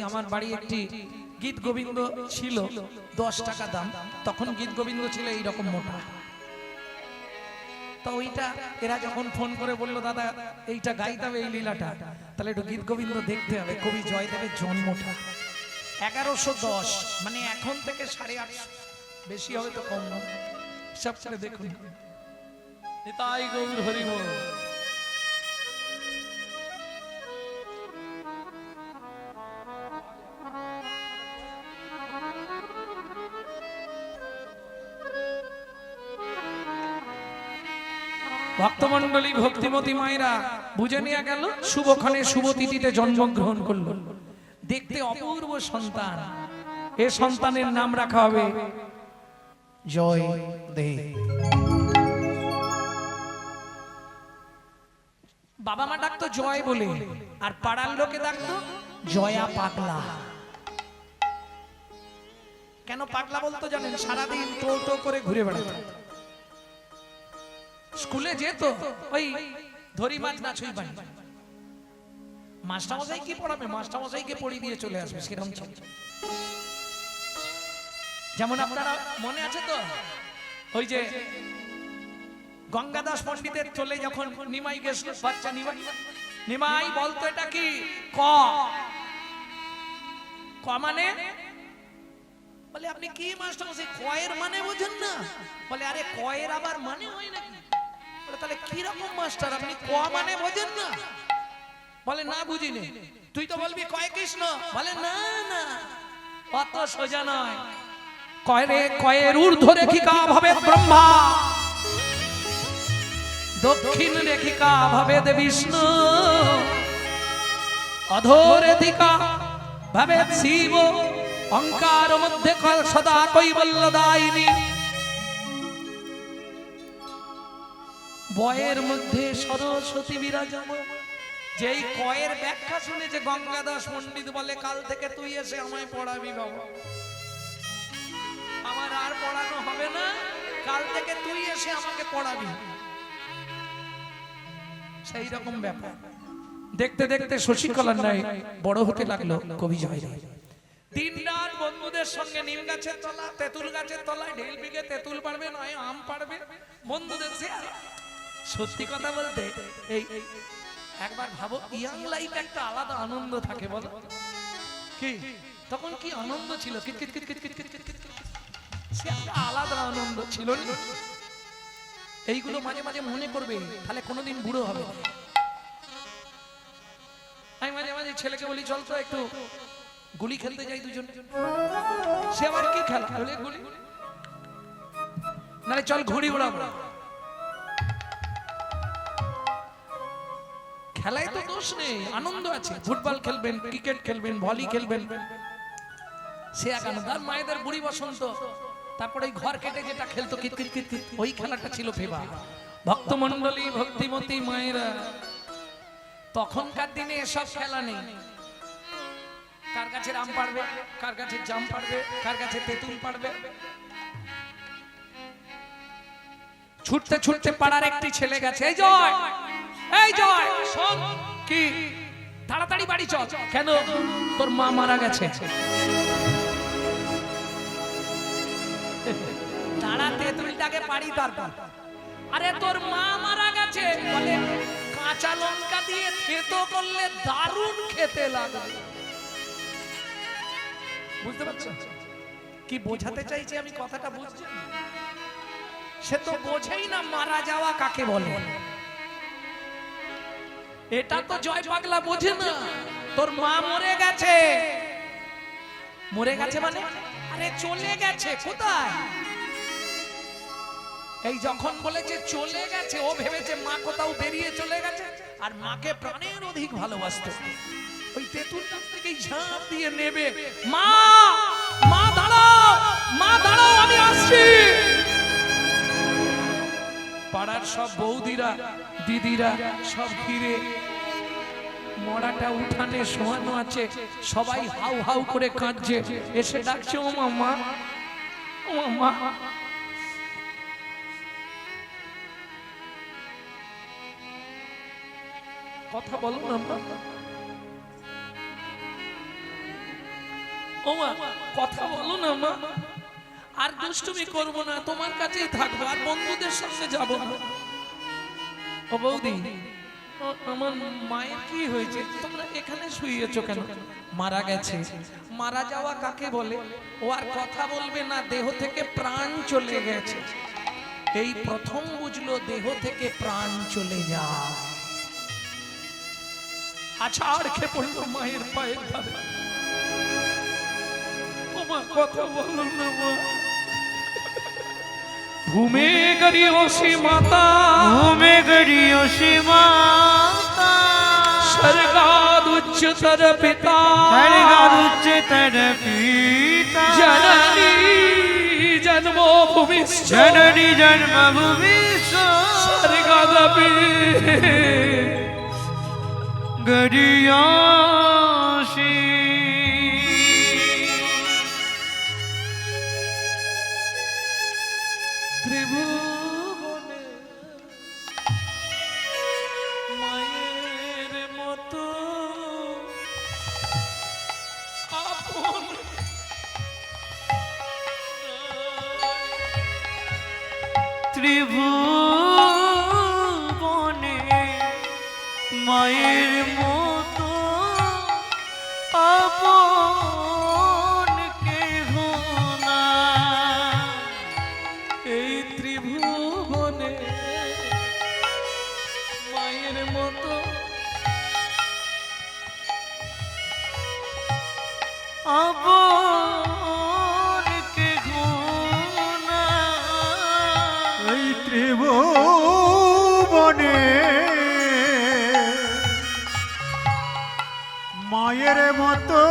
আমার বাড়ি একটি গীত গোবিন্দ ছিল, 10 টাকা দাম। তখন গীত গোবিন্দ ছিল এইরকম মোটা। তো ওইটা এরা যখন ফোন করে বললো দাদা এইটা গাইতে হবে এই লীলাটা, তাহলে একটু গীত গোবিন্দ দেখতে হবে। কবি জয়দেবের জন্মটা 1110, মানে এখন থেকে 850, বেশি হবে তো কম না, সব ছেড়ে দেখুন। তাই গৌর হরি বল। ভক্তমন্ডলী ভক্তিমতী মায়েরা বুঝে নিয়ে গেল, শুভক্ষণে শুভ তিথিতে জন্মগ্রহণ করল। দেখতে অপূর্ব সন্তান, এ সন্তানের নাম রাখা হবে জয় দেব। বাবা মা ডাকতো জয় বলে, আর পাড়ার লোকে ডাকতো জয়া পাগলা। কেন পাগলা বলতো জানেন? সারাদিন টো করে ঘুরে বেড়াতো। স্কুলে যেত ওই ধরি মাছ না ছুঁই পানি, মাস্টারমশাই কি পড়াবে, মাস্টারমশাইকে পড়িয়ে দিয়ে চলে আসবে, সেরকম ছিল। যেমন আপনারা মনে আছে তো ওই যে গঙ্গাদাস পণ্ডিতের চলে যখন নিমাই গেছিল, বাচ্চা নিমাই, নিমাই বলতো এটা কি? ক। ক মানে? বলে আপনি কি মাস্টারমশাই কয়ের মানে বোঝেন না? বলে আরে কয়ের আবার মানে হয় নাকি? বলে তাহলে কি রকম মাস্টার আপনি, ক মানে বোঝেন না? বলে না বুঝিনি। তুই তো বলবি কয় কৃষ্ণ। বলে না না, অত সোজা নয়। কয়রে কয়ের ঊর্ধ্ব রেখিকা ভাবে ব্রহ্মা, দক্ষিণ রেখিকা ভাবে বিষ্ণু, অধোরেখিকা ভাবে শিব, অঙ্কার মধ্যে সদা কৈবল্যদায়িনী, বয়ের মধ্যে সরস্বতী বিরাজমান। যেই কয়ের ব্যাখ্যা শুনেছে গঙ্গাদাস পণ্ডিত বলে কাল থেকে তুই এসে আমায় পড়াবি বাবা, আমার আর পড়ানো হবে না, কাল থেকে তুই এসে আমাকে পড়াবি। সেই রকম ব্যাপার। দেখতে দেখতে শশীকলার নাই বড় হতে লাগলো কবি জয়দেব। দিন রাত বন্ধুদের সঙ্গে নিম গাছের তলা, তেঁতুল গাছের তলায় ঢেল বিঘে তেঁতুল পারবে নয় আম পারবে, বন্ধুদের শেয়ার। সত্যি কথা বলতে এই একবার ভাবো, ইয়াং লাইফ একটা আলাদা আনন্দ থাকে, বলো কি? তখন কি আনন্দ ছিল, সে একটা আলাদা আনন্দ ছিল না? এইগুলো মাঝে মাঝে মনে করবে, তাহলে কোনোদিন বুড়ো হবে। আমি মাঝে মাঝে ছেলেকে বলি চল তো একটু গুলি খেলতে যাই দুজন। সে আবার কি খেলা? বলে গুলি, নালে চল ঘুড়ি উড়াবো। খেলায় তো দোষ নেই, আনন্দ আছে। ফুটবল খেলবেন, ক্রিকেট খেলবেন, ভলি খেলবেন, সে এক আনন্দ। আর মায়েদের বুড়ি বসন্ত, তারপরে ঘর কেটে যেটা খেলতো কিতকিত, ওই খেলাটা ছিল ফেবা। ভক্তমন্ডলী ভক্তিমতী মায়েরা, তখনকার দিনে এসব খেলা নেই। কার কাছে আম পারবে, কার কাছে জাম পারবে, কার কাছে তেঁতুল পারবে। ছুটতে ছুটতে পাড়ার একটি ছেলে গেছে, এই জয়, এই জয় শোন, কি তাড়াতাড়ি বাড়ি চল। কেন? তোর মা মারা গেছে। তারা তেঁতুলটাকে পাড়ি তারপর, আরে তোর মা মারা গেছে। বলে কাঁচা লঙ্কা দিয়ে থেতো করলে দারুণ খেতে লাগবে। বুঝতে পারছো কি বোঝাতে চাইছে আমি? কথাটা বুঝছেন? সে তো বোঝেই না মারা যাওয়া কাকে বলে। এটা তো জয় পাগলা বোঝে না। তোর মা মরে গেছে, মরে গেছে মানে আরে চলে গেছে। কোথায়? এই যখন বলেছে চলে গেছে, ও ভেবেছে মা কোথাও বেরিয়ে চলে গেছে, আর মাকে প্রাণের অধিক ভালোবাসতো। ওই তেঁতুল গাছ থেকে ঝাঁপ দিয়ে নেবে, মা মা দাঁড়াও, মা দাঁড়াও, আমি আসছি। পাড়ার সব বৌদিরা দিদিরা সব ঘিরে, মরাটা উঠানে শোয়ানো আছে, সবাই হাউ হাউ করে কাঁদছে, এসে ডাকছে ও মামা, ও মামা। কথা বলো না। ও মা কথা বলো না মা, আর দুষ্টুমি করবো না, তোমার কাছেই থাকবো, আর বন্ধুদের সঙ্গে যাব না। ও বৌদি, আমার মায়ের কি হয়েছে? তোমরা এখানে শুয়েছো কেন? মারা গেছে। মারা যাওয়া কাকে বলে? ও আর কথা বলবে না, দেহ থেকে প্রাণ চলে গেছে। এই প্রথম বুঝলো দেহ থেকে প্রাণ চলে যায়। আছাড় খেয়ে পড়লো মায়ের পায়ের ধারে। ও মা কথা বলো না মা। ঘুমে গড়িয়োশি মাতা, ঘুমে গড়িয়োশি মাতা, স্বর্গাদ উচ্চতর পিতা, স্বর্গাদ উচ্চতর পিতা, জননী জন্মভূমিশ্চ, জননী জন্মভূমিশ্চ, স্বর্গাদপি গড়িয়োশি। ত্রিভুবনে মায়ের মতো আপন ত্রিভুবনে মায়ের মতো আপন কেহ নাই। এই ত্রিভুবনে মায়ের মতো আপন কেহ নাই। এই ত্রিভুবনে মায়ের মতো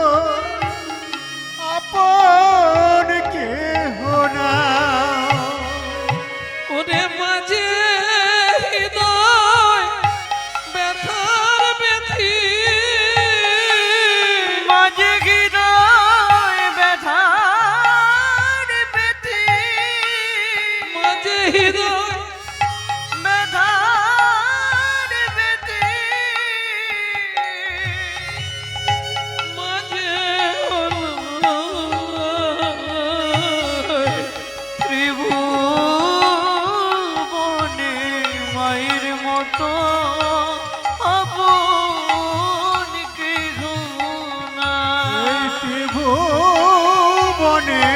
আপন কেহ নাই। ওরে মাঝে হৃদয় ব্যথার ব্যথি, মাঝে হৃদয় ব্যথার ব্যথি, মাঝে হৃদয় ব্যথার ব্যথি, মাঝে ত্রিভুবনে মায়ের মতো আপন কেহ নাই। এই ত্রিভুবনে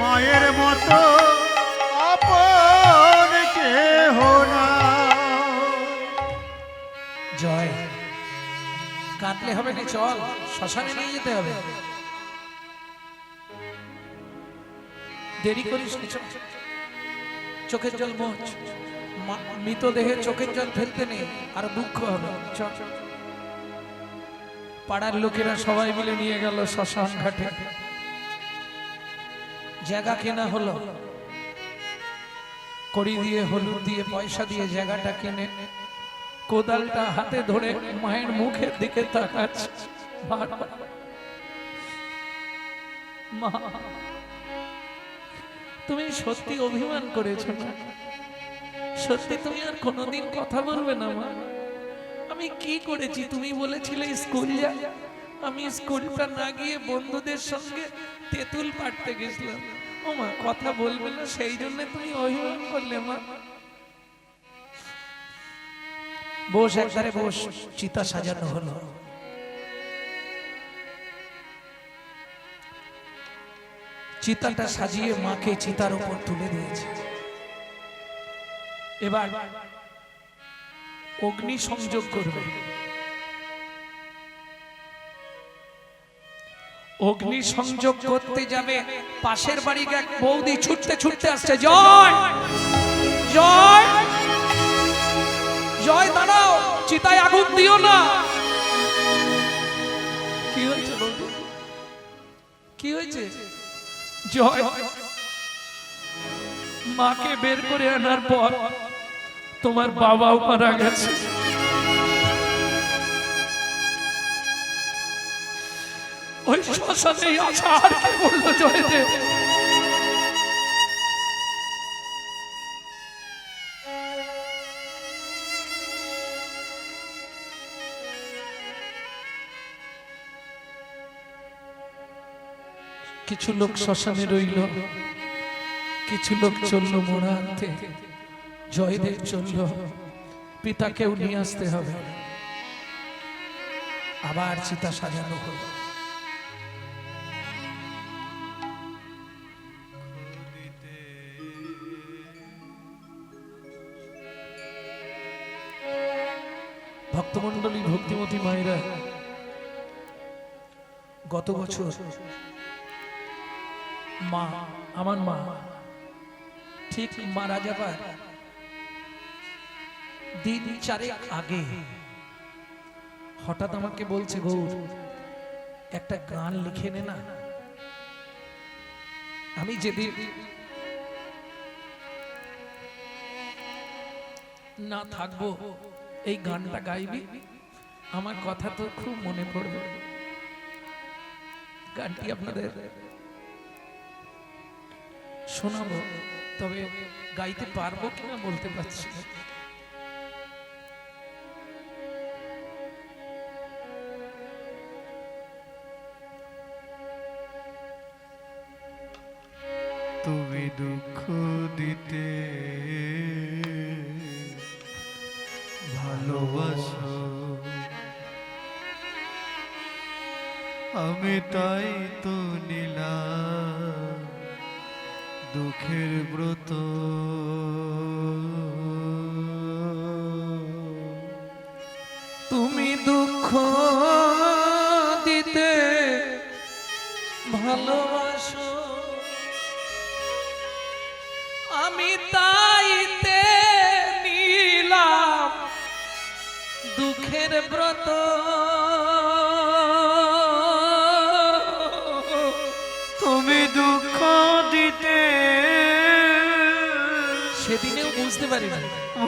মায়ের মতো আপন কেহ নাই। জয়, কাটলে হবে না, চল শ্মশানে নিয়ে যেতে হবে। দেরি করিস না, চল। চোখের জল মোচ, মৃতদেহে চোখের জল ফেলতে নেই, আর দুঃখ হবে। চল। পাড়ার লোকেরা সবাই মিলে নিয়ে গেল শ্মশান ঘাটে। জায়গা কেনা হলো, কড়ি দিয়ে হলুদ দিয়ে পয়সা দিয়ে জায়গাটা কিনে কোদালটা হাতে ধরে মায়ের মুখের দিকে তাকাচ্ছে বারবার। মা, তুমি সত্যি অভিমান করেছো না? সত্যি তুমি আর কোনোদিন কথা বলবে না মা? আমি কি করেছি? তুমি বলেছিলে স্কুল যা, আমি স্কুলটা না গিয়ে বন্ধুদের সঙ্গে তেঁতুল পাড়তে গেছিলাম। ও মা কথা বলবে না, সেই জন্য তুমি অভিমান করলে মা? বস, একবারে বস। চিতা সাজানো হলো। চিতাটা সাজিয়ে মাকে চিতার উপর তুলে দিয়েছে। এবার অগ্নি সংযোগ করবে। অগ্নি সংযোগ করতে যাবে, পাশের বাড়ির এক বৌদি ছুটতে ছুটতে আসছে। জয় জয় জয়, দাঁড়াও, চিতায় আগুন দিও না। কি হয়েছে বৌদি? কি হয়েছে? জয়, মাকে বের করে আনার পর তোমার বাবাও মারা গেছে। ওই শ্মশানেই আছে, আর কি বললো জয়দেব? কিছু লোক শ্মশানে রইল, কিছু লোক চলল মোড়াতে, জয়দেব চলল, পিতাকেও নিয়ে আসতে হবে। আবার চিতা সাজানো হলো। ভক্তমন্ডলী, ভক্তিমতী মায়েরা, গত বছর মা, আমার মা ঠিক মারা যাবার দিন চারেক আগে হঠাৎ আমাকে বলছে, গৌর একটা গান লিখে নে না। আমি যেদিন না থাকবো এই গানটা গাইবি, আমার কথা তো খুব মনে পড়বে। গানটি আপনাদের শোনাবো, তবে গাইতে পারবো কিনা বলতে পারছি না। তুমি দুঃখ দিতে ভালোবাসো, আমি তাই তো নিলাম দুঃখের ব্রত। তুমি দুঃখ দিতে ভালোবাসো, আমি তাইতে নিলাম দুঃখের ব্রত। তুমি দুঃখ দিতে সেদিনেও বুঝতে পারি না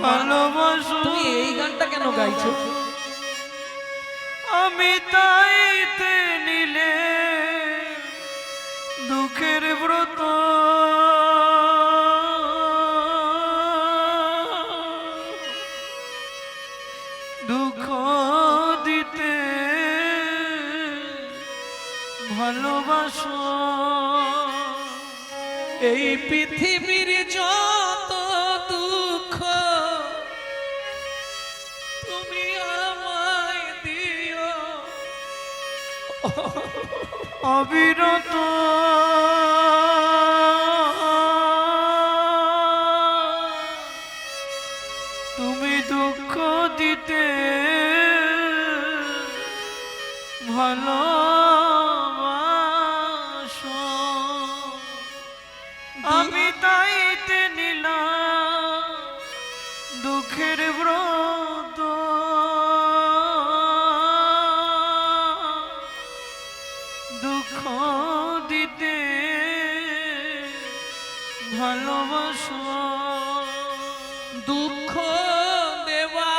ভালোবাসো, তুমি এই গানটা কেন গাইছো। আমি তাইতে নিলে দুঃখের ব্রত। দুঃখ দিতে ভালোবাসো, এই পৃথিবীর যত দুঃখ তুমি আমায় দিও, অবিরত। তুমি দুঃখ দিতে ভালোবাসো, আমি তাইতে নিলাম দুঃখের ব্রত। দুঃখ দিতে ভালোবাসো, দুঃখ দেওয়া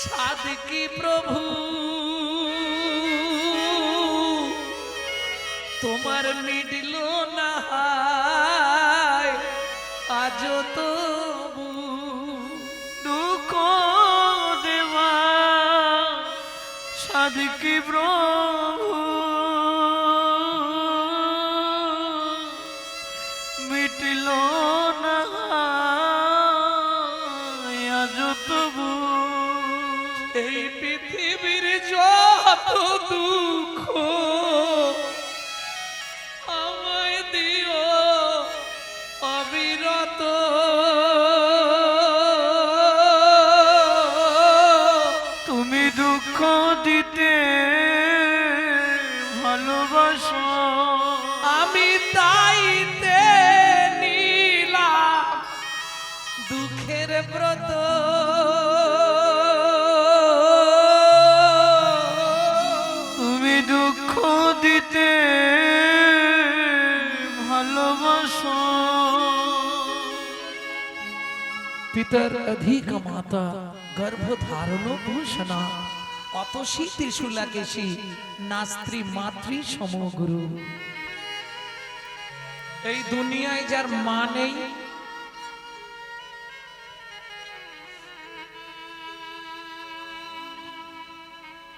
সাধ কি প্রভু, তোমার মিটল না আজ তবু। দুঃখ দেওয়া সাধকি প্রভু, মিটল না আজ তবু। এই পৃথিবীর যত দুঃখ আমায় দিও অবিরত। তুমি দুঃখ দিতে ভালোবাসো, আমি তাইতে নিলাম দুঃখের ব্রত। তুমি দুঃখ দিতে ভালোবাসো, পিতর অধিক মাতা গর্ভধারণ ভূষণা, অতসী ত্রিশূলাকেশী নাস্ত্রী মাতৃ সমগুরু। এই দুনিয়ায় যার মা নেই,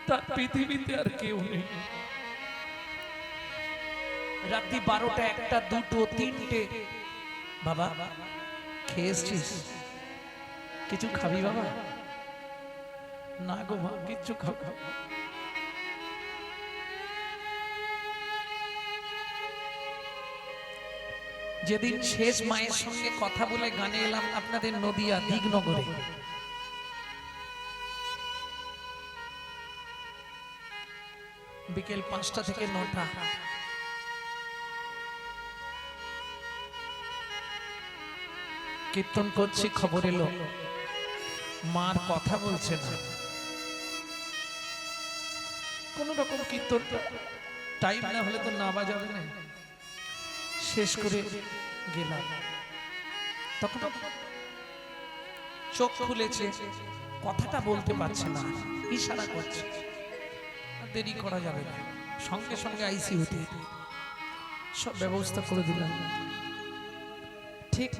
তার পৃথিবীতে আর কেউ নেই। রাত্রি 12টা 1টা 2টো 3টে বাবা খেয়ে এসছিস? কিছু খাবি বাবা? না গো মা, কিচ্ছু খাবো। যেদিন শেষ মায়ের সঙ্গে কথা বলে গানে এলাম আপনাদের নদিয়া দিগনগরে, বিকেল 5টা থেকে 9টা, কীর্তন করছি, খবর এলো মার কথা বলছে না। কোন রকম কীর্তন টাইম না হলে তো না বাজাবে না। শেষ করে গেলাম, তখন চোখ খুলেছে, কথাটা বলতে পারছে না, ইশারা করছে। দেরি করা যাবে না, সঙ্গে সঙ্গে আইসিইউতে সব ব্যবস্থা করে দিলাম। ঠিক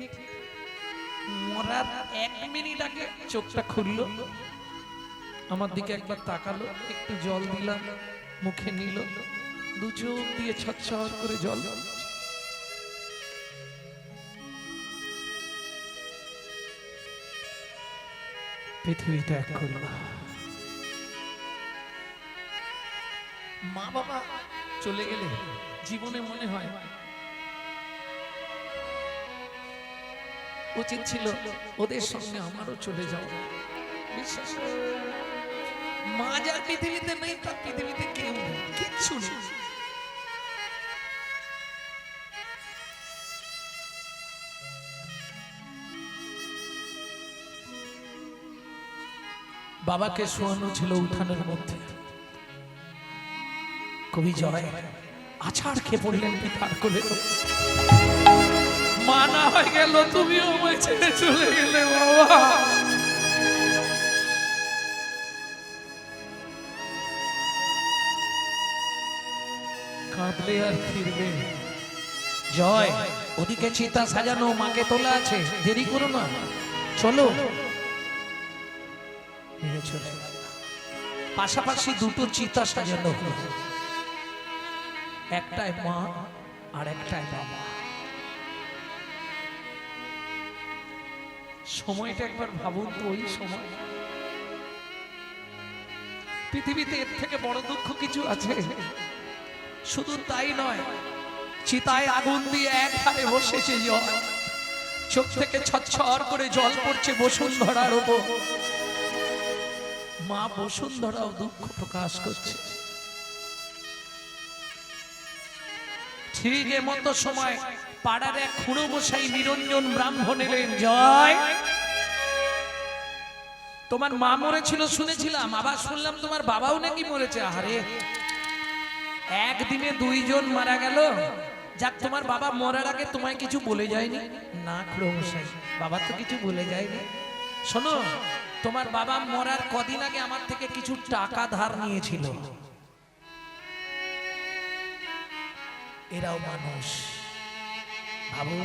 মরার 1 মিনিট আগে চোখটা খুললো, আমার দিকে একবার তাকালো, একটু জল দিলাম, মুখে নিল, 2 চোখ দিয়ে ছটছট করে জল। পৃথিবী ত্যাগ করল। মা বাবা চলে গেলে জীবনে মনে হয় উচিত ছিল ওদের সঙ্গে আমারও চলে যাওয়া। বিশ্বাস মা যার পৃথিবীতে নেই তার পৃথিবীতে কেউ নেই, কিচ্ছু নেই। বাবাকে শোয়ানো ছিল উঠানের মধ্যে, কবি জয় আছাড় খেয়ে পড়লেন পিতার কোলে। মা না হয়ে গেল, তুমিও আমায় ছেড়ে চলে গেলে বাবা। কাঁদলে আর ফিরবে। জয় ওদিকে চিতা সাজানো, মাকে তোলা আছে, দেরি করো না, চলো। পাশাপাশি 2টো চিতা সাজানো হলো, একটাই মা আর একটাই বাবা। সময়টা একবার ভাবুন তো, ওই সময় পৃথিবীতে এর থেকে বড় দুঃখ কিছু আছে? শুধু তাই নয়, চিতায় আগুন দিয়ে একধারে বসেছে জল, চোখ থেকে ছটছট করে জল পড়ছে বসুন্ধরার উপর। মা বসুন্ধরাও দুঃখ প্রকাশ করছে। ঠিক এমতো সময় পাড়ার এক খুড়ো মশাই নিরঞ্জন ব্রাহ্মণ এলেন। জয় তোমার মা মরেছিল শুনেছিলাম, আবার শুনলাম তোমার বাবাও নাকি মরেছে। আরে একদিনে 2 জন মারা গেল, যাক তোমার বাবা মরার আগে তোমায় কিছু বলে যায়নি? না খুড়ো মশাই, বাবা তো কিছু বলে যায়নি। শোনো, তোমার বাবা মরার কদিন আগে আমার থেকে কিছু টাকা ধার নিয়েছিল। এরাও মানুষ, ভাবো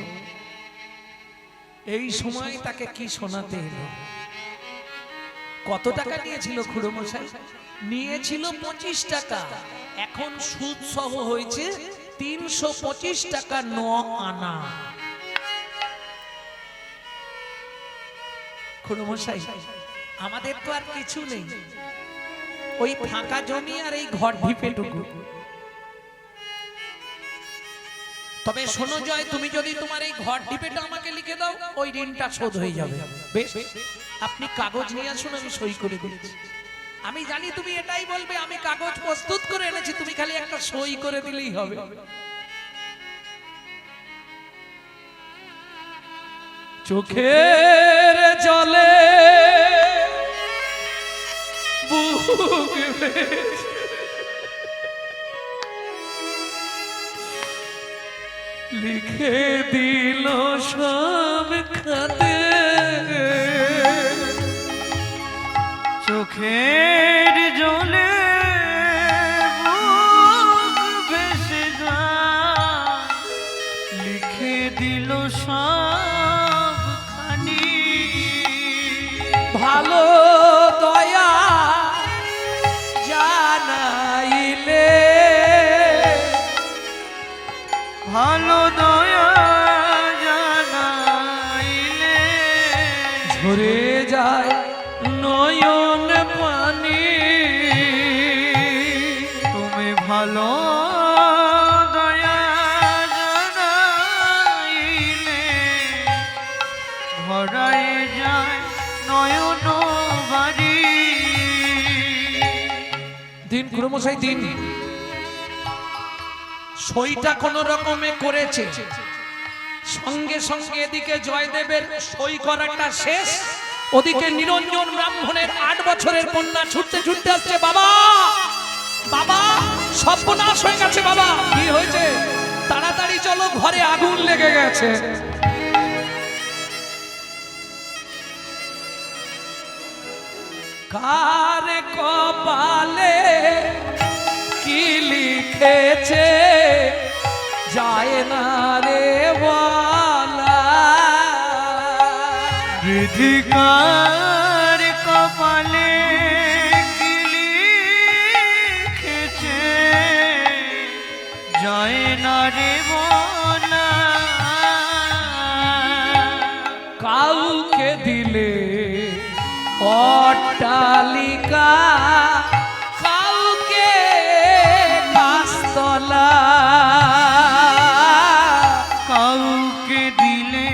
এই সময় তাকে কি শোনাতে এলো। কত টাকা নিয়েছিল খুড়ো মশাই? নিয়েছিল 25 টাকা, এখন সুদ সহ হয়েছে 325 টাকা 9 আনা। খুড়ো মশাই আমাদের তো আর কিছু নেই, ওই ফাঁকা জমি আর এই ঘর ঢিপেটুকু। তবে শোনো জয়, তুমি যদি তোমার এই ঘর ঢিপেটা আমাকে লিখে দাও, ওই ঋণটা শোধ হয়ে যাবে। বেশ, আপনি কাগজ নিয়ে আসুন, আমি সই করে দিচ্ছি। আমি জানি তুমি এটাই বলবে, আমি কাগজ প্রস্তুত করে এনেছি, তুমি খালি একটা সই করে দিলেই হবে। চোখের জলে বুক লিখে দিল সব খাতে, চোখের জলে বুক ভেসে যায়, লিখে দিল সবখানি। ভালো দয়া জানাইলে ভালো দয়া জানাইলে ভরাই যায় নয়ন বাড়ি। দিন গুরুমশাই দিন সইটা কোন রকমে করেছে, সঙ্গে সঙ্গে এদিকে জয়দেবের সই করাটা শেষ, ওদিকে নিরঞ্জন ব্রাহ্মণের 8 বছরের কন্যা ছুটতে ছুটতে আসছে, বাবা বাবা সর্বনাশ হয়ে গেছে, বাবা কি হয়েছে, তাড়াতাড়ি চলো ঘরে আগুন লেগে গেছে। কার কপালে কি লিখেছে যায় না রে বলা, বিধিকার কপালে কি লিখেছে যায় না রে বলা। কাউকে দিলে অট্টালিকা, কাউকে গাছতলা, কাউকে দিলে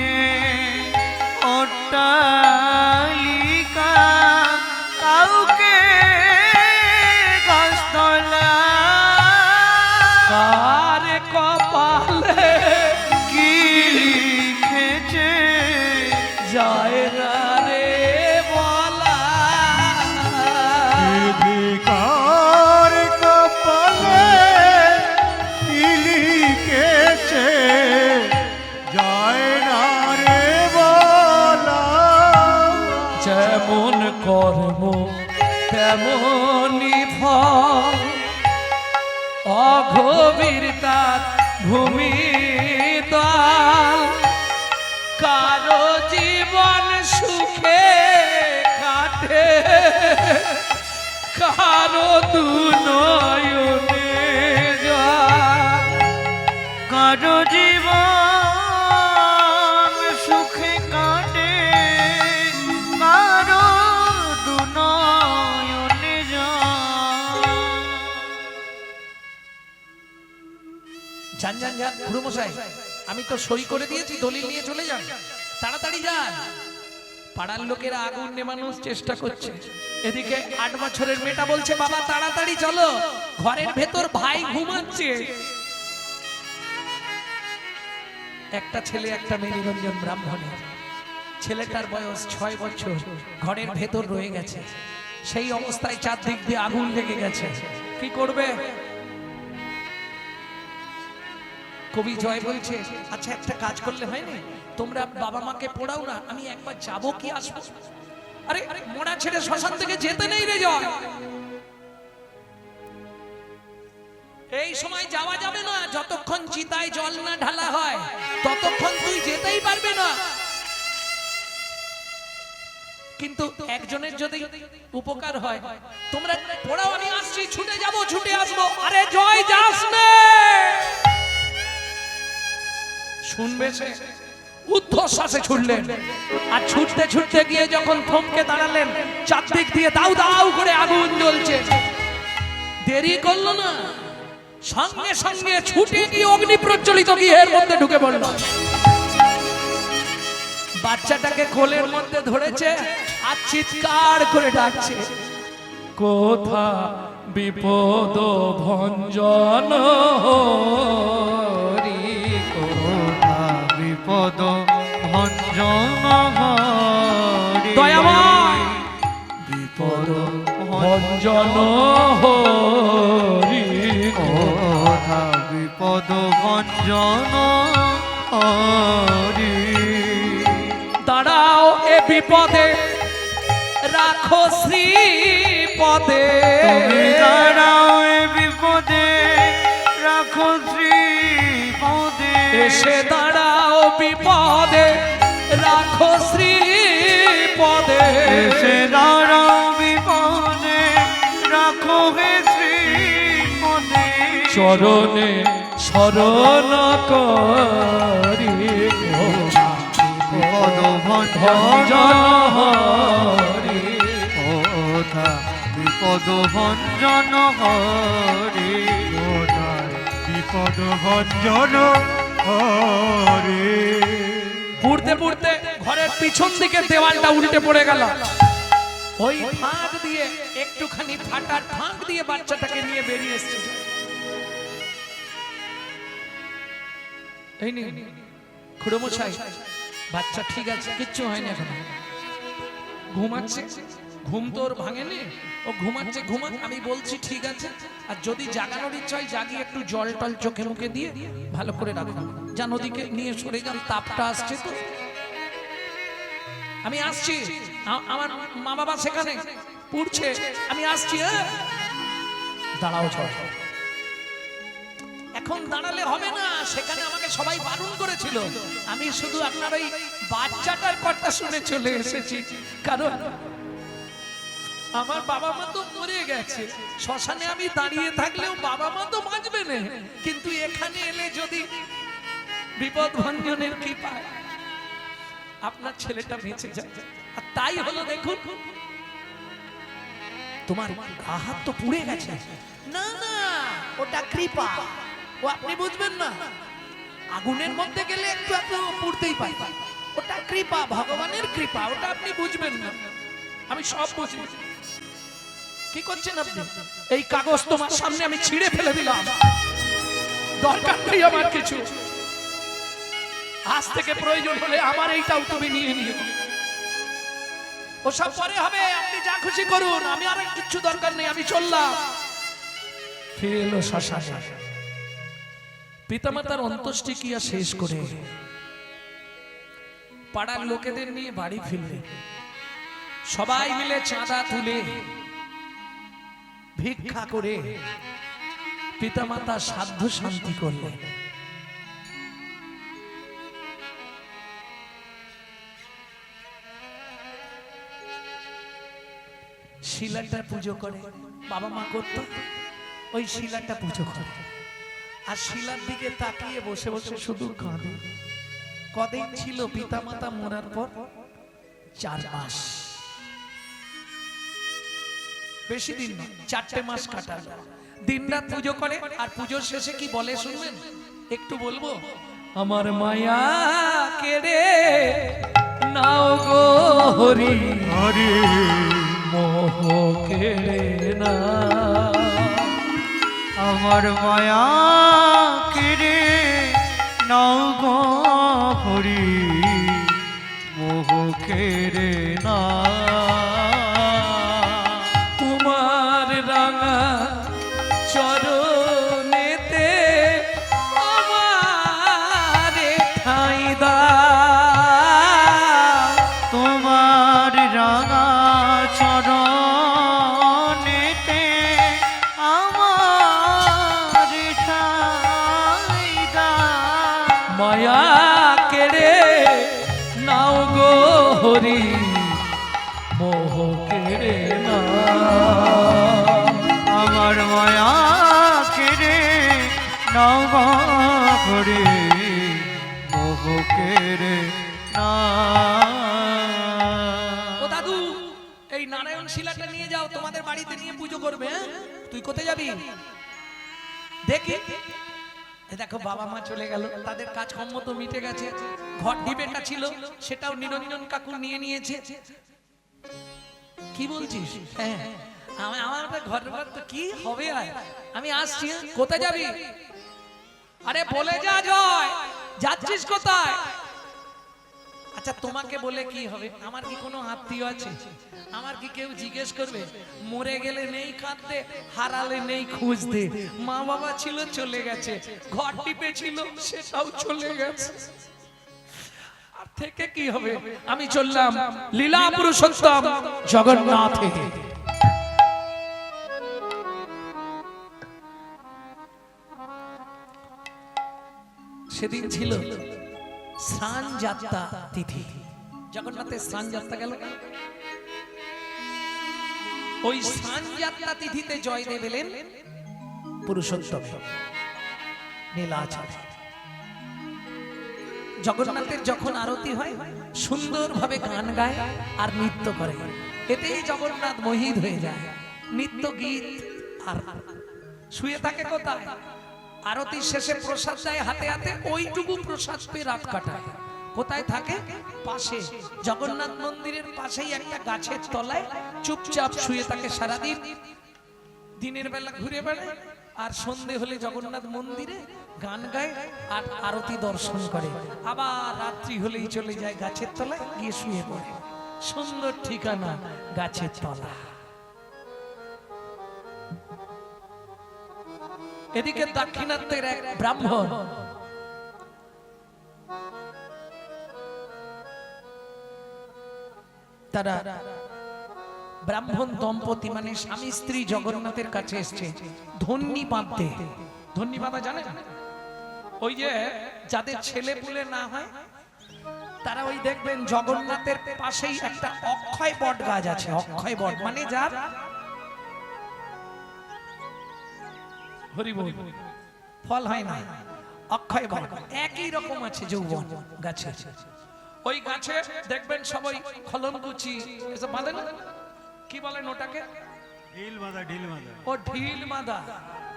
অট্টালিকা, কাউকে গাছতলা। কার কপালে কি লিখেছে যায় না রে বলা, বিধিকার কপালে কি লিখেছে যায় না রে বলা। যেমন কর্ম তেমনি ফল, অগভীরতার ভূমি তল, কারো জীবন সুখে কাটে, কারো দুনয়নে জল। কারো জীবন সুখে কাটে, কারো দুনয়নে যায়। যান যান যান গুরুমশাই, আমি তো সই করে দিয়েছি, দলিল নিয়ে চলে যান, তাড়াতাড়ি যান। পাড়ার লোকেরা আগুন নেভানোর চেষ্টা করছে, এদিকে 8 বছরের মেয়েটা বলছে, বাবা তাড়াতাড়ি চলো, ঘরের ভেতর ভাই ঘুমাচ্ছে। একটা ছেলে একটা মেয়ে নিরঞ্জন ব্রাহ্মণের, ছেলেটার বয়স 6 বছর, ঘরের ভেতর রয়ে গেছে, সেই অবস্থায় চারদিক দিয়ে আগুন লেগে গেছে, কি করবে? কবি জয় বলছে, আচ্ছা একটা কাজ করলে হয় না, তোমরা বাবা মাকে পড়াও না, আমি একবার যাবো কি আসবো। আরে মোড়া ছেড়ে শ্মশান থেকে যেতে নেই রে জয়, এই সময় যাওয়া যাবে না, যতক্ষণ চিতায় জল না ঢালা হয় ততক্ষণ তুই যেতেই পারবে না। কিন্তু একজনের যদি উপকার হয়, তোমরা পড়াও, আমি আসছি, ছুটে যাব ছুটে আসবো। আরে জয় যাস নে, শুনবে সে, ঊর্ধ্বশ্বাসে ছুটলেন, আর ছুটতে ছুটতে গিয়ে যখন থমকে দাঁড়ালেন, চারদিক দিয়ে দাউ দাউ করে আগুন জ্বলছে, দেরি করলো না, সঙ্গে সঙ্গে ছুটে গিয়ে অগ্নি প্রজ্বলিত গৃহের মধ্যে ঢুকে পড়ল। বাচ্চাটাকে কোলের মধ্যে ধরেছে আর চিৎকার করে ডাকছে, কোথা বিপদ ভঞ্জন হরি, কোথা বিপদ ভঞ্জন হরি। দয়াময় বিপদ ভঞ্জন হরি, কোথা বিপদ ভঞ্জন হরি। দাঁড়াও এ বিপদে রাখো শ্রীপদে, তুমি দাঁড়াও এ বিপদে রাখো শ্রীপদে। এসে দাঁড়াও বিপদে রাখো শ্রীপদে, এসে দাঁড়াও বিপদে রাখো হে শ্রীপদে। চরণে শরণ করি, বিপদ ভঞ্জন হরি, কোথা বিপদ ভঞ্জন হরি। ভঞ্জন হরে। পুড়তে পুড়তে ঘরের পিছন দিকে দেওয়ালটা উল্টে পড়ে গেল। ওই ফাঁক দিয়ে একটুখানি ফাটার ফাঁক দিয়ে বাচ্চাটাকে নিয়ে বেরিয়ে এসেছে। এই নিন খুড়োমশাই, বাচ্চা ঠিক আছে, কিচ্ছু হয়নি, এখন ঘুমাচ্ছে। ঘুম তো ওর ভাঙেনি, ও ঘুমাচ্ছে, ঘুমাক, আমি বলছি ঠিক আছে। আর যদি জাগানোর ইচ্ছা হয় জাগিয়ে একটু জল টল চোখে মুখে দিয়ে ভালো করে রাখুন। যান ওদিকে নিয়ে সরে যান, তাপটা আসছে তো। আমি আসছি, আমার মা বাবা সেখানে পুড়ছে, আমি আসছি। দাঁড়াও, চল। এখন দাঁড়ালে হবে না, সেখানে আমাকে সবাই বারণ করেছিল। আমি শুধু আপনার ওই বাচ্চাটার কথা শুনে চলে এসেছি, কারণ আমার বাবা মা তো মরে গেছে। শ্মশানে আমি দাঁড়িয়ে থাকলেও বাবা মা তো বাঁচবে না, কিন্তু এখানে এলে যদি বিপদ ভঞ্জনের কৃপা আপনার ছেলেটা বেঁচে যায়। আর তাই হলো, দেখুন তোমার গা হাত তো পুড়ে গেছে। না না, ওটা কৃপা, ও আপনি বুঝবেন না। আগুনের মধ্যে গেলে একটু একটু পুড়তেই পাই, ওটা কৃপা, ভগবানের কৃপা, ওটা আপনি বুঝবেন না। আমি সব বুঝি। কি করছেন আপনি? এই কাগজ তোমার সামনে আমি ছিঁড়ে ফেলে দিলাম, দরকার নেই আমার কিছু। আজ থেকে প্রয়োজন হলে আমার এইটাও তুমি নিয়ে নিও। ওসব পরে হবে, আপনি যা খুশি করুন, আমি আর কিছু দরকার নেই, আমি চললাম। ফিরে এলো শ্মশানে। পিতামাতার অন্ত্যেষ্টিক্রিয়া শেষ করে পাড়ার লোকেদের নিয়ে বাড়ি ফিরলেন। সবাই মিলে চাঁদা তুলে ভিক্ষা করে পিতামাতা সাধ্য শান্তি করলেন। শিলাটা পুজো করে, বাবা মা করতো, ওই শিলাটা পুজো করে। আর শিলার দিকে তাকিয়ে বসে বসে শুধু কাঁদে। কদিন ছিল পিতামাতা মরার পর? 4 মাস, বেশি দিন না, 4টে মাস কাটাল। দিন রাত পুজো করে। আর পুজোর শেষে কি বলে শুনবেন? একটু বলবো, আমার মায়া কেড়ে নাও গো হরি হরে মোহ কেড়ে না, আমার মায়া কেড়ে নাও গো হরি মোহ কেড়ে না, তোমার রাঙা চরণেতে আমারে ঠাঁই দাও। তোমার রাঙা চরণেতে আমার ঠাঁই দাও, মায়া কেড়ে নাও গো হরি মোহ কেড়ে না, আমার মায়া কেড়ে নাও গো হরি মোহ কেড়ে না। ও দাদু, এই নারায়ণ শিলাটা নিয়ে যাও, তোমাদের বাড়িতে নিয়ে পুজো করবে। হ্যাঁ, তুই কোথায় যাবি? দেখি। দেখো বাবা মা চলে গেল, তাদের কাজকর্ম তো মিটে গেছে। ঘর ডিবেটা ছিল, সেটাও নিরঞ্জন কাকু নিয়ে নিয়েছে। কি বলছিস? হ্যাঁ, আমার ঘর তো কি হবে। আর আমি আসছি। কোথায় যাবি? আরে বলে যা, জয়, যাচ্ছিস কোথায়? আচ্ছা, তোমাকে বলে কি হবে? আমার কি কোনো আত্মীয় আছে? আমার কি কেউ জিজ্ঞেস করবে? মরে গেলে নেই কাঁদতে, হারালে নেই খুঁজতে। মা বাবা ছিল, চলে গেছে। ঘর টিপে ছিল, সেটাও চলে গেছে। আর থেকে কি হবে? আমি চললাম লীলা পুরুষোত্তম জগন্নাথে। সেদিন ছিল স্নান যাত্রা তিথি। জগন্নাথের স্নান যাত্রা গেল না? ওই স্নান যাত্রা তিথিতে জয়দেব এলেন পুরুষোত্তম নীলাচলে। জগন্নাথের যখন আরতি হয়, সুন্দরভাবে গান গায় আর নৃত্য করে। এতেই জগন্নাথ মোহিত হয়ে যায়। নৃত্য গীত। আর শুয়ে থাকে কোথায়? আরতি শেষে প্রসাদ দেয় হাতে হাতে, ওইটুকু প্রসাদ পেয়ে রাত কাটায়। কোথায় থাকে? পাশে জগন্নাথ মন্দিরের পাশেই একটা গাছের তলায় চুপচাপ শুয়ে থাকে সারাদিন। দিনের বেলা ঘুরে বেড়ায়, আর সন্ধে হলে জগন্নাথ মন্দিরে গান গায় আর আরতি দর্শন করে। আবার রাত্রি হলেই চলে যায় গাছের তলায়, গিয়ে শুয়ে পড়ে। সুন্দর ঠিকানা, গাছের তলা। এদিকে দাক্ষিণাত্যের এক ব্রাহ্মণ, তারা ব্রাহ্মণ দম্পতি মানে স্বামী স্ত্রী জগন্নাথের কাছে এসছে ধন্যি বাঁধতে। ধন্যি বাঁধা জানে? ওই যে যাদের ছেলে পুলে না হয় তারা ওই দেখবেন জগন্নাথের পাশেই একটা অক্ষয় বট গাছ আছে। অক্ষয় বট মানে যার হরিবল ফল হয় না, অক্ষয় বট একই রকম আছে যৌবন গাছে। ওই গাছে দেখবেন সবাই খলমকুচি এসব বাঁধে না, কি বলেন ওটাকে? ঢিল বাঁধা, ঢিল বাঁধা। ও ঢিল বাঁধা,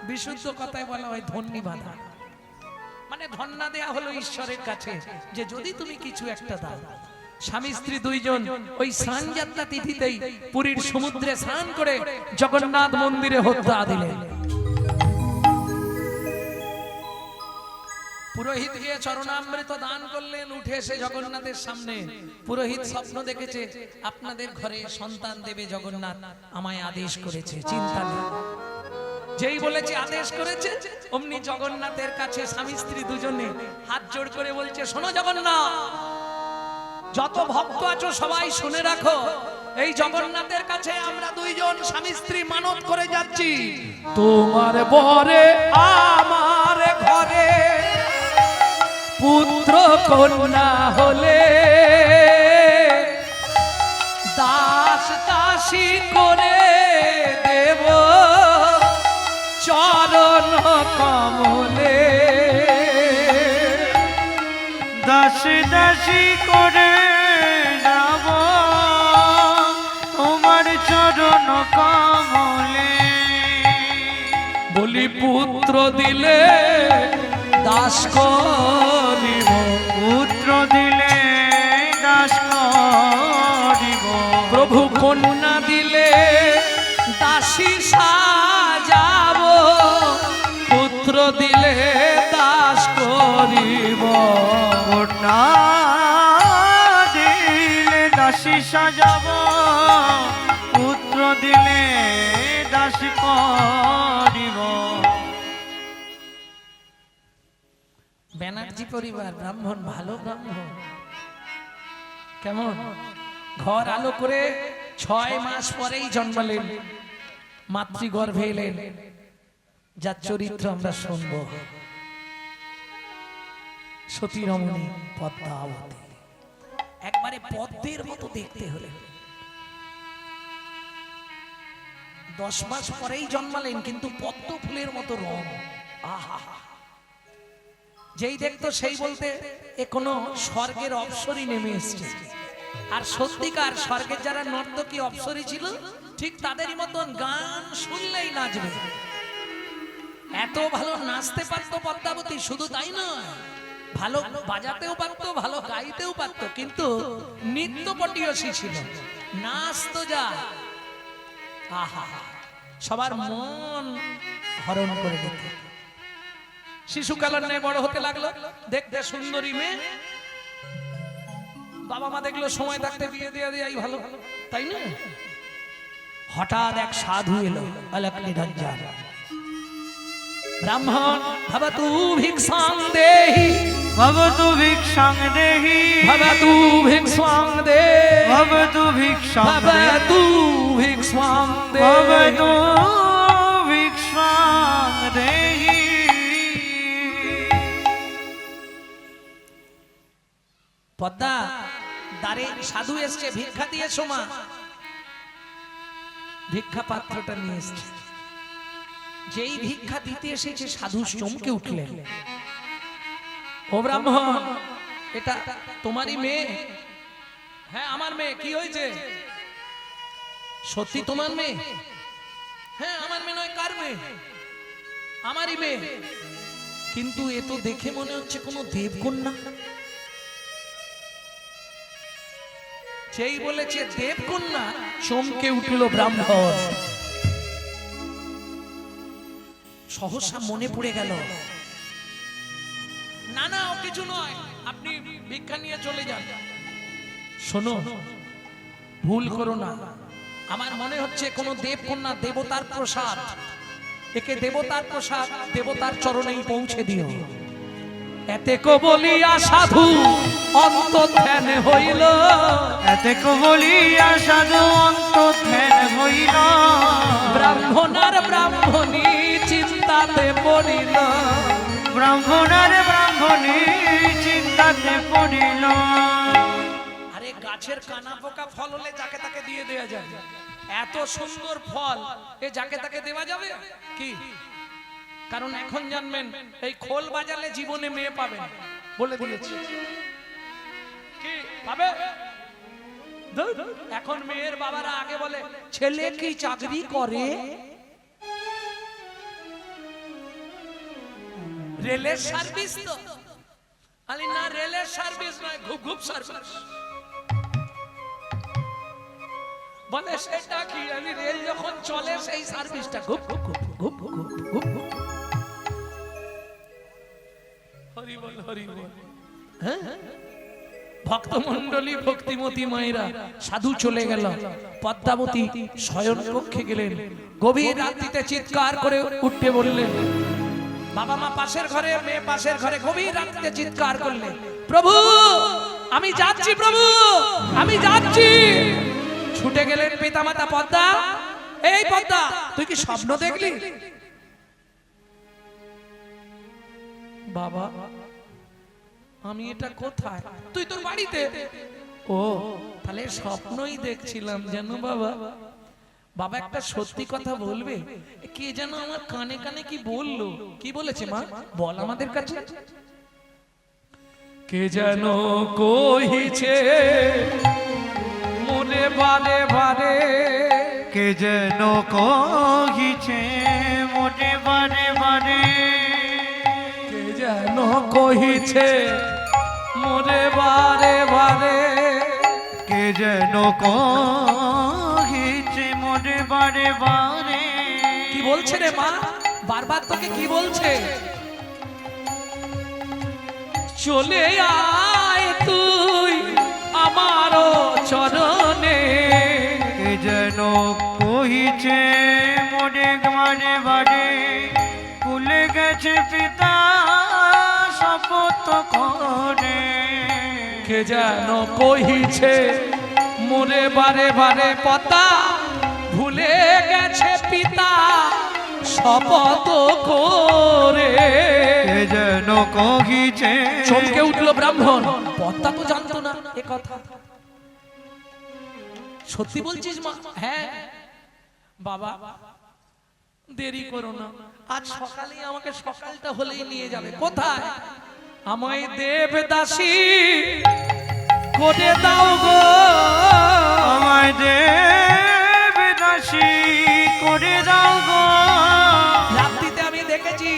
বিশুদ্ধ কথায় বলা হয় ধন্যি বাঁধা। মানে ধন্যা দেয়া হলো ঈশ্বরের কাছে যে যদি তুমি কিছু একটা দাও। স্বামী স্ত্রী দুইজন ওই স্নান যাত্রা তিথিতেই পুরীর সমুদ্রে স্নান করে জগন্নাথ মন্দিরে হত্যা দিলেন। পুরোহিত গিয়ে চরণামৃত দান করলেন, উঠে এসে জগন্নাথের সামনে। পুরোহিত স্বপ্ন দেখেছে আপনাদের ঘরে সন্তান দেবে জগন্নাথ, আমায় আদেশ করেছে, চিন্তা নেই। যেই বলেছে আদেশ করেছে, অমনি জগন্নাথের কাছে স্বামী স্ত্রী দুজনে হাত জোড় করে বলছে, শোনো জগন্নাথ, যত ভক্ত আছো সবাই শুনে রাখো, এই জগন্নাথের কাছে আমরা দুইজন স্বামী স্ত্রী মানত করে যাচ্ছি, তোমার বরে আমার ঘরে পুত্র কন্যা হলে দাস দাসী করে দেব চরণ কমলে। দাসী দাসী করে যাব তোমার চরণ কমলে। বলি পুত্র দিলে দাস করিব, পুত্র দিলে দাস করিব। প্রভু কন্যা দিলে দাসী সাজাব, পুত্র দিলে দাস করিব। কন্যা দিলে দাসী সাজাব, পুত্র দিলে দাসী করিব। ব্যানার্জি পরিবার ব্রাহ্মণ, ভালো ব্রাহ্মণ। কেমন ঘর আলো করে 6 মাস পরেই জন্মালেন, মাতৃগর্ভে এলেন, যার চরিত্র আমরা শুনবো। সতী রমণী পদ্মাবতী, একবারে পদ্মের মতো দেখতে হলেন। 10 মাস পরেই জন্মালেন, কিন্তু পদ্ম ফুলের মতো রং। আহা, যেই দেখতো সেই বলতে এ কোনো স্বর্গের অপ্সরী নেমে এসছে। আর সত্যিকার স্বর্গের যারা নর্তকী অপ্সরী ছিল, ঠিক তাদেরই মতন গান শুনলেই নাচবে। এত ভালো নাচতে পারতো পদ্মাবতী, শুধু তাই নয়, ভালো বাজাতেও পারতো, ভালো গাইতেও পারতো, কিন্তু নৃত্যপটীয়সী ছিল, নাচতো যা। আহা, সবার মন হরণ করে দিত। শিশুকালের ন্যায় বড় হতে লাগলো, দেখতে সুন্দরী মেয়ে। বাবা মা দেখলো সময় থাকতে বিয়ে দিয়ে দেয়াই ভালো, তাই না? হঠাৎ এক সাধু এলো, অলক নিরঞ্জন। ব্রাহ্মণ, ভবতু ভিক্ষাং দেহি, ভবতু ভিক্ষাং দেহি, ভবতু ভিক্ষাং দেহি, ভবতু ভিক্ষাং দেহি, ভবতু ভিক্ষাং দেহি, ভবতু ভিক্ষাং দেহি। পদ্মা, দ্বারে সাধু এসছে, ভিক্ষা দিয়ে সোমা। ভিক্ষা পাত্রটা নিয়ে এসছে। যেই ভিক্ষা দিতে এসেছে সাধু চমকে উঠলেন। ও ব্রাহ্মণ, এটা তোমারই মেয়ে? হ্যাঁ আমার মেয়ে। কি হয়েছে? সত্যি তোমার মেয়ে? হ্যাঁ আমার মেয়ে নয়, কার মেয়ে? আমারই মেয়ে। কিন্তু এ তো দেখে মনে হচ্ছে কোনো দেবকন্যা। যেই বলেছে দেবকন্যা, চমকে উঠল ব্রাহ্মণ। সহসা মনে পড়ে গেল, না না ও কিছু নয়, আপনি ভিক্ষা নিয়ে চলে যান। শোনো, ভুল করো না, আমার মনে হচ্ছে কোনো দেবকন্যা, দেবতার প্রসাদ, একে দেবতার প্রসাদ, দেবতার চরণেই পৌঁছে দিও। এতে কো বলিয়া সাধু অন্তর্ধ্যান হইল, এতে কো বলিয়া সাধু অন্তর্ধ্যান হইল। ব্রাহ্মণার ব্রাহ্মণী চিন্তাতে পড়িল, ব্রাহ্মণার ব্রাহ্মণী চিন্তাতে পড়িল। আরে গাছের কানা পোকা ফল হলে যাকে তাকে দিয়ে দেওয়া যায়, এত সুন্দর ফল এ যাকে তাকে দেওয়া যাবে কি? কারণ এখন জানবেন, এই খোল বাজালে জীবনে মেয়ে পাবেন, বলে দিয়েছি। কি পাবে? এখন মেয়ের বাবারা আগে বলে, ছেলে কি চাকরি করে? রেলের সার্ভিস তো? আরে না, রেলের সার্ভিস নয়, ঘুপ ঘুপ সার্ভিস। বলে সেটা কি? আমি রেল যখন চলে সেই সার্ভিসটা ঘুপ ঘুপ ঘুপ ঘুপ ঘুপ ঘুপ ঘুপ। হরি বল, হরি বল। হ্যাঁ, ভক্তমণ্ডলী, ভক্তিমতী মায়েরা, সাধু চলে গেল। পদ্মাবতী শয়ন কক্ষে গেলেন, গভীর রাত্রিতে চিৎকার করে উঠতে বললেন। বাবা মা পাশের ঘরে, মেয়ে পাশের ঘরে, গভীর রাত্রিতে চিৎকার করলেন, প্রভু আমি যাচ্ছি, প্রভু আমি যাচ্ছি। ছুটে গেলেন পিতামাতা। পদ্মা, এই পদ্মা, তুই কি স্বপ্ন দেখলি? বাবা আমি এটা কোথায়? তুই তোর বাড়িতে। ও তাহলে স্বপ্নই দেখছিলাম জানো বাবা। বাবা একটা সত্যি কথা বলবে? কে যেন আমার কানে কানে কি বললো। কি বলেছে মা? বল আমাদের কাছে। কে যেন কহিছে মনে বারে বারে, কে যেন কহিছে মনে বারে বারে, কে যেন কহিছে মনে বারে বারে, কে যেন কহিছে মনে বারে বারে। কি বলছে রে মা? বারবার তোকে কি বলছে? চলে আয় তুই আমারও চরণে, কে যেন কহিছে মনে বারে বারে, ভুলে গেছে পিতা শপথ করে। কে যেন কহিছে মোরে বারে বারে, পদ্মা ভুলে গেছে পিতা শপথ করে। কে যেন কহিছে। চমকে উঠলো ব্রাহ্মণ। পদ্মা তো জানতো না এ কথা। সত্যি বলছিস মা? হ্যাঁ বাবা দেরি করো না, আজ সকালেই আমাকে, সকালটা হলেই নিয়ে যাবে। কোথায়? আমায় দেবদাসী করে দাও গো, আমায় দেবদাসী করে দাও গো। রাত্রিতে আমি দেখেছি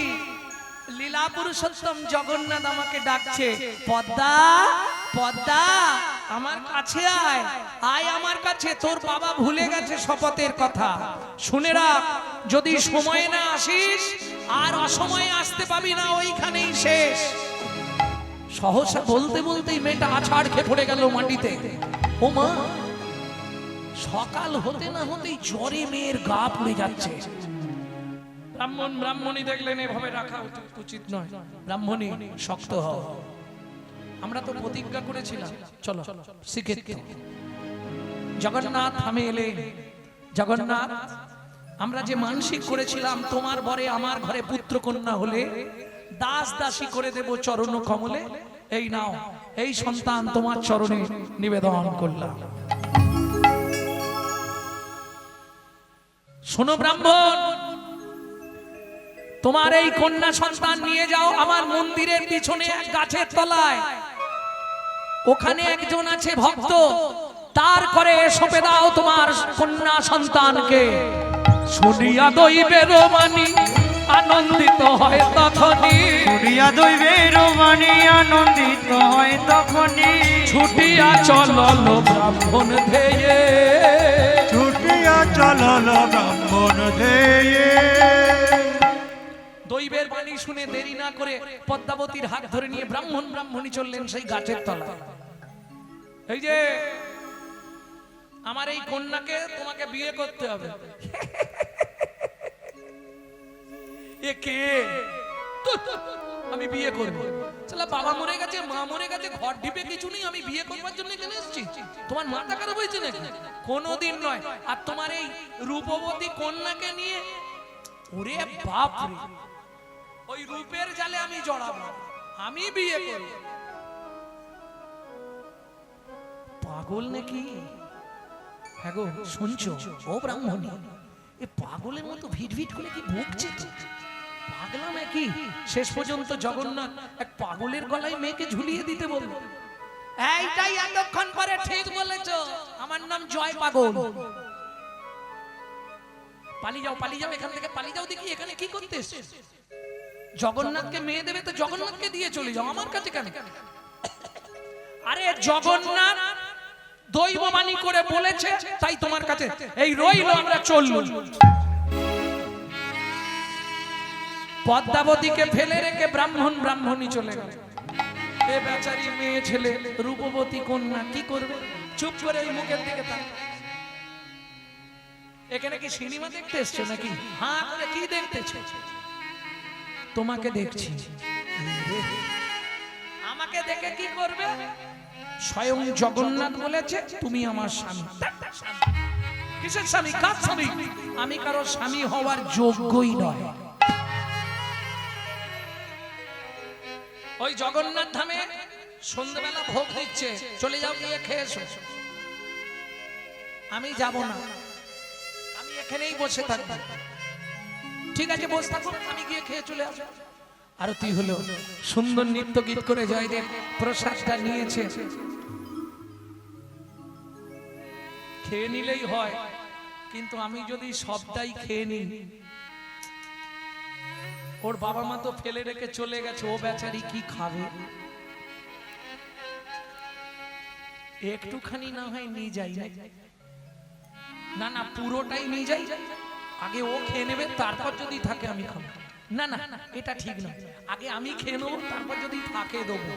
লীলা পুরুষোত্তম জগন্নাথ আমাকে ডাকছে, পদ্মা পদ্মা আমার কাছে আয়, আয় আমার কাছে, তোর বাবা ভুলে গেছে শপথের কথা। শুনে রাখ, যদি সময়ে না আসিস আর অসময়ে আসতে পাবি না, ওইখানেই শেষ। সহসা বলতে বলতেই মেয়েটা আছাড় খেয়ে পড়ে গেল মাটিতে। ও মা, সকাল হতে না হতেই জ্বরে মেয়ের গা পুড়ে যাচ্ছে। ব্রাহ্মণ ব্রাহ্মণী দেখলেন এভাবে রাখা উচিত নয়, ব্রাহ্মণী শক্ত হও। আমরা তো প্রতিজ্ঞা করেছিলাম, চলো শিখে। জগন্নাথ থামে এলেন। জগন্নাথ, আমরা যে মানসিক করেছিলাম তোমার বরে আমার ঘরে পুত্র কন্যা হলে দাস দাসী করে দেব চরণ কমলে, এই নাও, এই সন্তান তোমার চরণে নিবেদন করলাম। শোনো ব্রাহ্মণ, তোমার এই কন্যা সন্তান নিয়ে যাও আমার মন্দিরের পিছনে এক গাছের তলায়, ওখানে একজন আছে ভক্ত, তার করে সঁপে দাও তোমার কন্যা সন্তানকে। শুনিয়া দৈবের বাণী আনন্দিত হয় তখনই, শুনিয়া দৈবের বাণী আনন্দিত হয় তখনই, ছুটিয়া চলল ব্রাহ্মণ ধেয়ে, ছুটিয়া চলল ব্রাহ্মণ ধেয়ে। দৈবের বাণী শুনে দেরি না করে পদ্মাবতীর হাত ধরে নিয়ে ব্রাহ্মণী চললেন সেই গাছের তলায়। এই যে আমার এই কন্যাকে তোমাকে বিয়ে করতে হবে। এ কে? আমি বিয়ে করব। চলা, বাবা মরে গেছে, মা মরে গেছে, ঘর ঢিপে কিছু নেই, আমি বিয়ে করবার জন্য এখানে এসেছি? তোমার মাথা খারাপ হয়েছে নাকি? কোনোদিন নয়। আর তোমার এই রূপবতী কন্যাকে নিয়ে, ওরে বাপ রে, ওই রূপের জালে আমি জড়াবো, আমি বিয়ে করব? পাগল নাকি? হ্যাঁ গো, শুনছো ও ব্রাহ্মণী, এ পাগলের মতো ভিট ভিট করে কি ভুগছে? পাগলা নাকি? শেষ পর্যন্ত জগন্নাথ এক পাগলের গলায় মেয়েকে ঝুলিয়ে দিতে বলল। এইটাই এতক্ষণ পরে ঠিক বলেছো, আমার নাম জয় পাগল। পালিয়ে যাও, পালিয়ে যাও এখান থেকে, পালিয়ে যাও। দেখি এখানে কি করতে এসেছো? জগন্নাথকে মেয়ে দেবে তো জগন্নাথকে দিয়ে চলে যাও, আমার কাছে কেন? আরে জগন্নাথ দৈববাণী করে বলেছে, তাই তোমার কাছে এই রইল, আমরা চললু। পদ্মাবতীকে ফেলে রেখে ব্রাহ্মণী চলে গেল। এ বেচারি মেয়ে ছেলে রূপবতী কন্যা কি করবে? চুপ করে এই মুখের দিকে তাকায়। এখানে কি সিনেমা দেখতে এসছো নাকি? হ্যাঁ করে কি দেখতেছো? তোমাকে দেখছি। আমাকে দেখে কি করবে? স্বয়ং জগন্নাথ বলেছে তুমি আমার স্বামী। কিসের স্বামী? কার স্বামী? আমি কারো স্বামী হওয়ার যোগ্যই নয়। ওই জগন্নাথ ধামে সন্ধ্যাবেলা ভোগ দিচ্ছে, চলে যাও, গিয়ে খেয়ে এসো। আমি যাব না, আমি এখানেই বসে থাকবো। ঠিক আছে, বসে থাকো, আমি গিয়ে খেয়ে চলে আসবো। আরতি হলো, সুন্দর নৃত্য গীত করে জয়দেব প্রসাদটা নিয়েছে। খেয়ে নিলেই হয়, কিন্তু আমি যদি সবটাই খেয়ে নিই, ওর বাবা মা তো ফেলে রেখে চলে গেছে, ও বেচারি কি খাবে? একটুখানি না হয় নিয়ে যাই। না না, পুরোটাই নিয়ে যাই, আগে ও খেয়ে নেবে, তারপর যদি থাকে আমি খাবো। না না, এটা ঠিক না, আগে আমি খেয়ে নেবো, তারপর যদি থাকে দেবো।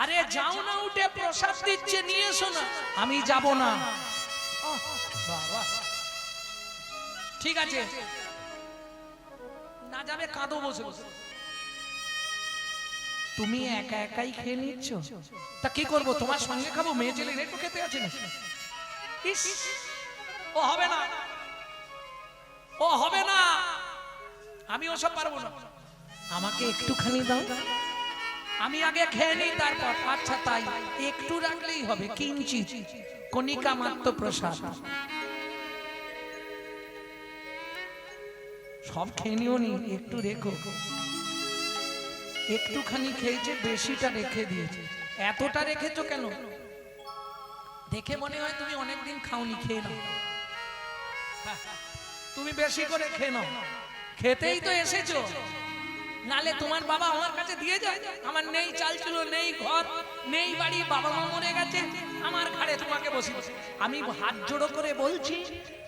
আরে যাও না, উঠে প্রসাদ দিচ্ছে, নিয়ে এসো না। আমি যাব না। বাবা ঠিক আছে, না যাবে, কাঁদো বসে বসে। তুমি একা একাই খেয়ে নিচ্ছ, তা কি করবো? তোমার সঙ্গে খাবো? মেয়ে ছেলে রেখো খেতে আছে না? ইস, ও হবে না, ও হবে না, আমি ওসব পারবো না। আমাকে একটুখানি দাও, আমি আগে খেয়ে নিই, তারপর। আচ্ছা তাই, একটু রাখলেই হবে, কিঞ্চিৎ কণিকা মাত্র প্রসাদ। সব খেয়ে নিও নি, একটু রেখো। একটুখানি খেয়েছে, বেশিটা রেখে দিয়েছে। এতটা রেখেছো কেন? দেখে মনে হয় তুমি অনেকদিন খাওনি, খেয়ে নাও। তুমি বেশি করে খেয়ে নাও, খেতেই তো এসেছো, নালে তোমার বাবা আমার কাছে দিয়ে যায়। আমার নেই চাল ছিল, নেই ঘর, নেই বাড়ি, বাবা মা মরে গেছে, আমার ঘাড়ে তোমাকে বসি। আমি হাত জোড়ো করে বলছি,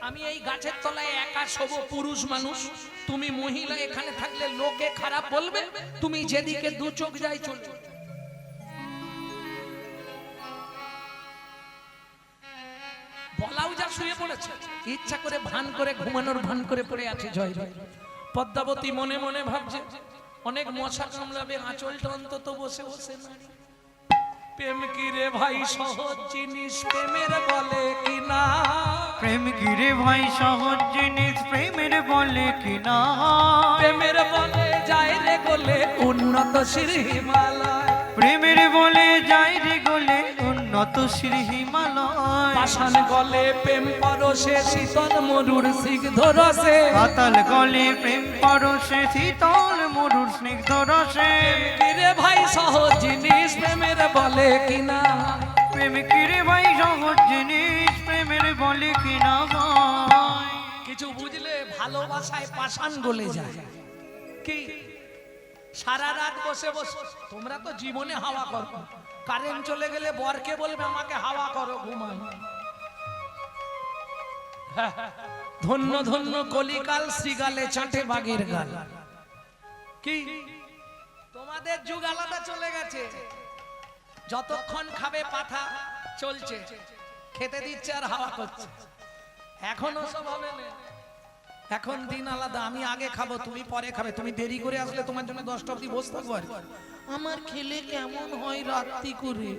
আমি এই গাছের তলায় একা শোবো, পুরুষ মানুষ। তুমি মহিলা, এখানে থাকলে লোকে খারাপ বলবে, তুমি যেদিকে দু চোখ যাই চলবে। বলাও যা শুয়ে পড়েছে, ইচ্ছা করে ভান করে ঘুমানোর ভান করে পড়ে আছে জয়। পদ্মাবতী মনে মনে ভাবছে, অনেক মশা কামড়াবে, আঁচলটা অন্তত বসে বসে নাড়ি। প্রেম কি রে ভাই সহজ জিনিস, প্রেমের বলে কিনা? প্রেম কি রে ভাই সহজ জিনিস, প্রেমের বলে কিনা? প্রেমের বলে যায় রে গোলে উন্নত শ্রী হিমালয়। প্রেমের বলে যায় রে গোলে উন্নত শ্রী হিমালয়। পাষাণ গলে প্রেম পরশে শীতল মরুর স্নিগ্ধ রসে। পাতাল গলে প্রেম পরশে শীতল মরুর স্নিগ্ধ রসে। কি রে ভাই সহজ জিনিস, প্রেমের বলে কিনা? প্রেম কি রে ভাই সহজ জিনিস, প্রেমের বলে কিনা? কিছু বুঝলে ভালোবাসায় পাষাণ গলে যায় কি সারা রাত বসে বসে তোমরা তো জীবনে হাওয়া করো কারেন্ট চলে গেলে বরকে বলবে আমাকে হাওয়া করো ঘুমাই ধন্য ধন্য কলিকাল শ্রীগালে চাটে বাগের গাল কি তোমাদের যুগ আলাদা চলে গেছে যতক্ষণ খাবে পাঠা চলছে খেতে দিচ্ছে আর হাওয়া করছে এখনো সব হবে না এখন দিন আলাদা আমি আগে খাবো তুমি পরে খাবে তুমি দেরি করে আসলে তোমার জন্য 10টা অবধি বসে থাকবো আমার খেলে কেমন হয় রাত্রি করে